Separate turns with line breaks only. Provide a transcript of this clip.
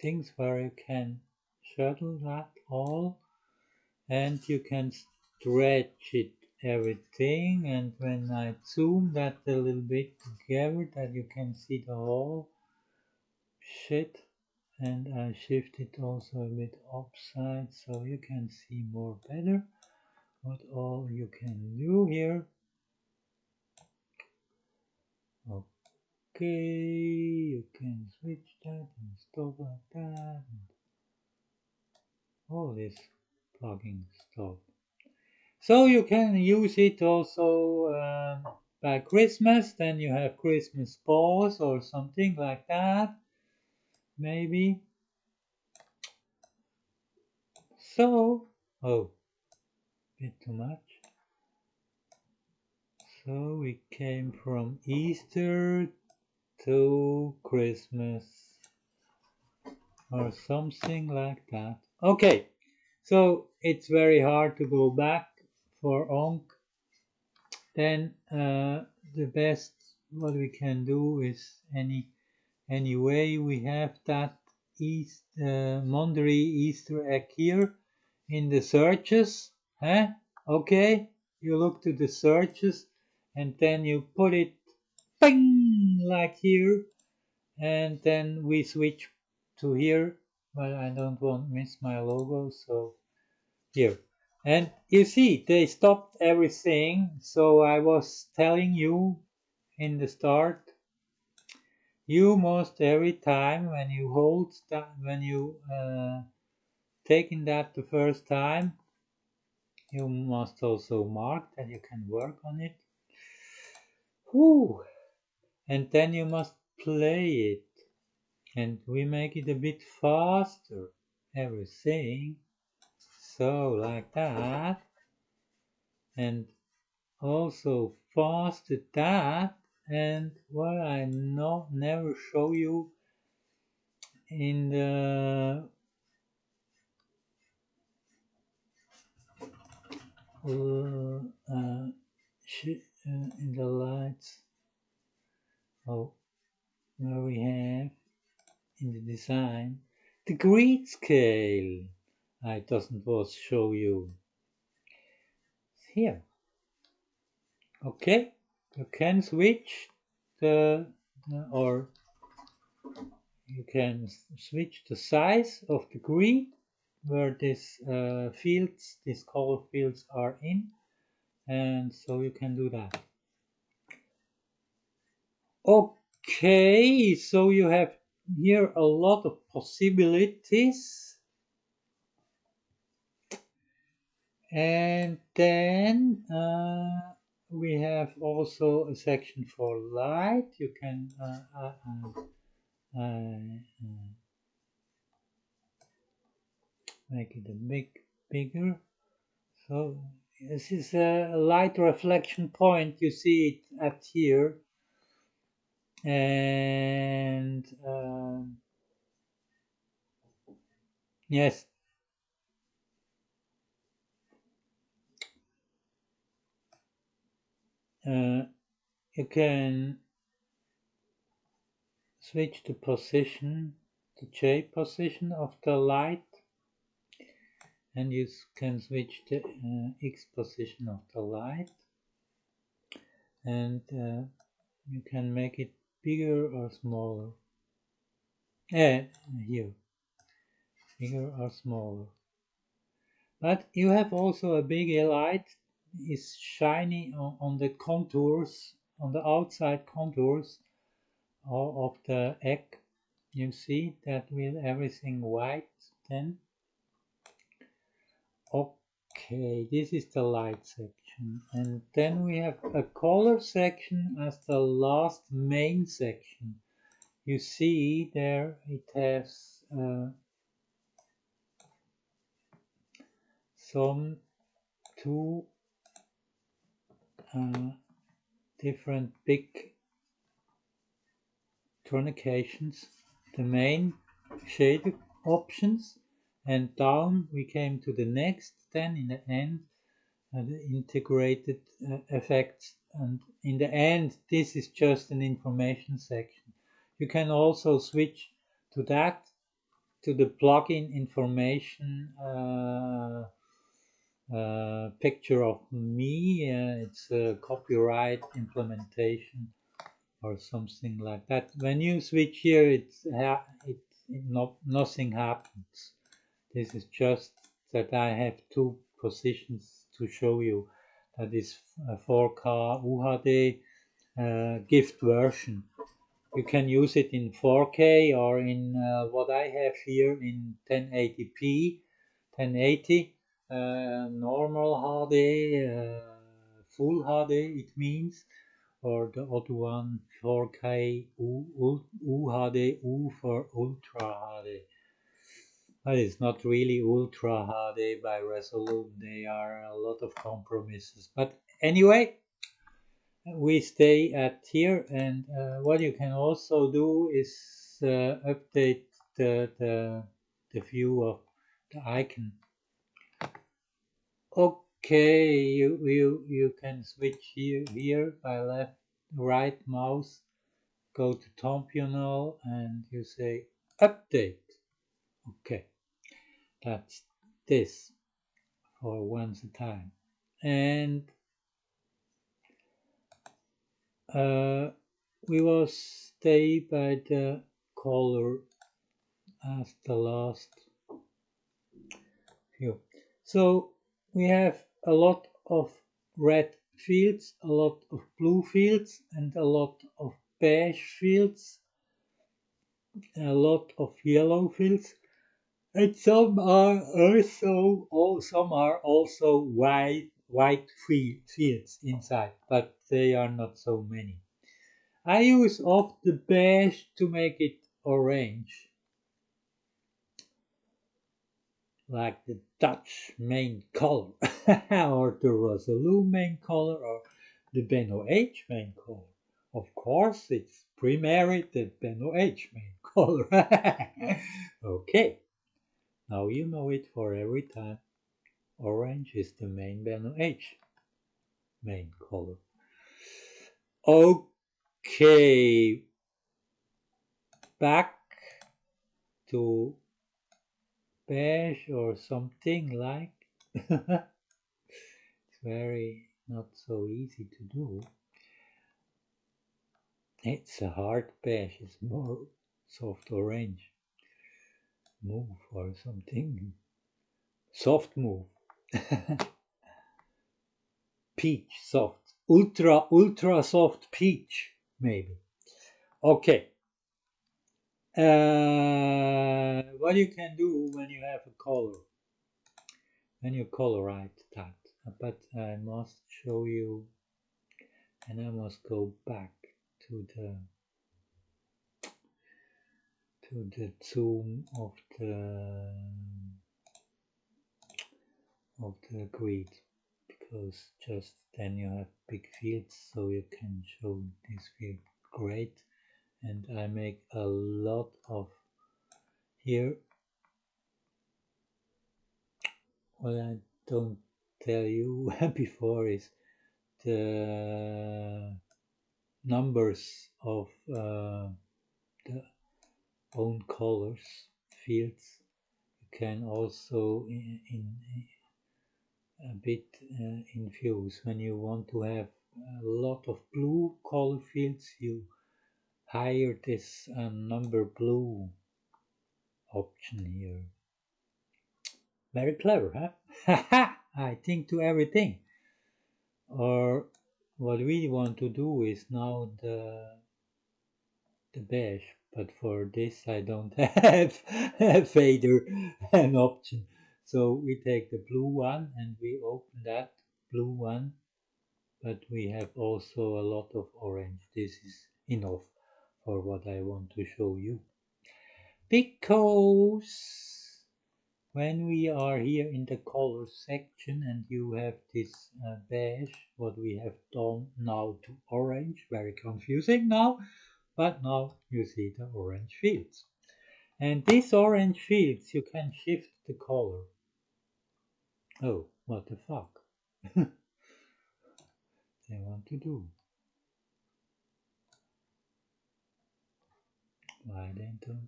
things where you can shuttle that all, and you can stretch it everything, and when I zoom that a little bit together that you can see the whole shit, and I shift it also a bit upside so you can see more better what all you can do here. Okay, you can switch that and stuff like that, and all this plugin stuff. So you can use it also by Christmas, then you have Christmas balls or something like that, maybe. So, oh, bit too much. So we came from Easter to Christmas or something like that. Okay, so it's very hard to go back for Onk. Then the best what we can do is anyway we have that Mondri Easter egg here in the searches. Okay, you look to the searches and then you put it bang, like here, and then we switch to here. Well, I don't want to miss my logo, so here. And you see, they stopped everything. So I was telling you in the start, you must every time when you hold that, when you taking that the first time, you must also mark that you can work on it. Whew. And then you must play it, and we make it a bit faster, everything. So like that, and also faster that, and what I never show you in the in the lights. Oh, where we have in the design the grid scale. I doesn't was show you here. Okay, you can switch the or you can switch the size of the grid where these fields, these color fields are in, and so you can do that. Okay, so you have here a lot of possibilities, and then we have also a section for light. You can make it a bigger. So this is a light reflection point. You see it at here, and yes, you can switch the position, the J position of the light, and you can switch the X position of the light, and you can make it bigger or smaller. Here, bigger or smaller. But you have also a big light is shiny on the contours, on the outside contours of the egg. You see that with everything white then. Okay, this is the light section, and then we have a color section as the last main section. You see there it has some two different big truncations, the main shader options, and down we came to the next, then in the end the integrated effects, and in the end this is just an information section. You can also switch to that to the plugin information picture of me. It's a copyright implementation or something like that. When you switch here, nothing happens. This is just that I have two positions to show you. That is a 4K UHD gift version. You can use it in 4K or in what I have here in 1080p, 1080, normal HD, full HD it means, or the other one 4K UHD, U for Ultra HD. But it's not really Ultra HD by Resolume. There are a lot of compromises. But anyway, we stay at here, and what you can also do is update the view of the icon. Okay, you can switch here by right mouse, go to thumbnail, and you say update. Okay, that's this for once a time, and we will stay by the color as the last view. So we have a lot of red fields, a lot of blue fields, and a lot of beige fields, a lot of yellow fields, and some are also white fields inside, but they are not so many. I use off the beige to make it orange, like the Dutch main color, or the Resolume main color, or the Benno H main color. Of course, it's primarily the Benno H main color. Okay, now you know it for every time. Orange is the main Benno H main color. Okay, back to beige or something like. It's very not so easy to do. It's a hard beige, it's more soft orange. Move or something. Soft move. Peach, soft. Ultra soft peach, maybe. Okay. What you can do when you have a color, when you colorize that, but I must show you, and I must go back to the zoom of the grid, because just then you have big fields, so you can show this field great. And I make a lot of here. What I don't tell you before is the numbers of the own colors fields. You can also in a bit infuse. When you want to have a lot of blue color fields, you hire this number blue option here. Very clever, huh? Haha! I think to everything. Or what we want to do is now the beige, but for this I don't have a fader an option. So we take the blue one and we open that blue one, but we have also a lot of orange. This is enough for what I want to show you. Because when we are here in the color section and you have this beige, what we have done now to orange, very confusing now, but now you see the orange fields. And these orange fields, you can shift the color. Oh, what the fuck? They want to do. Why they don't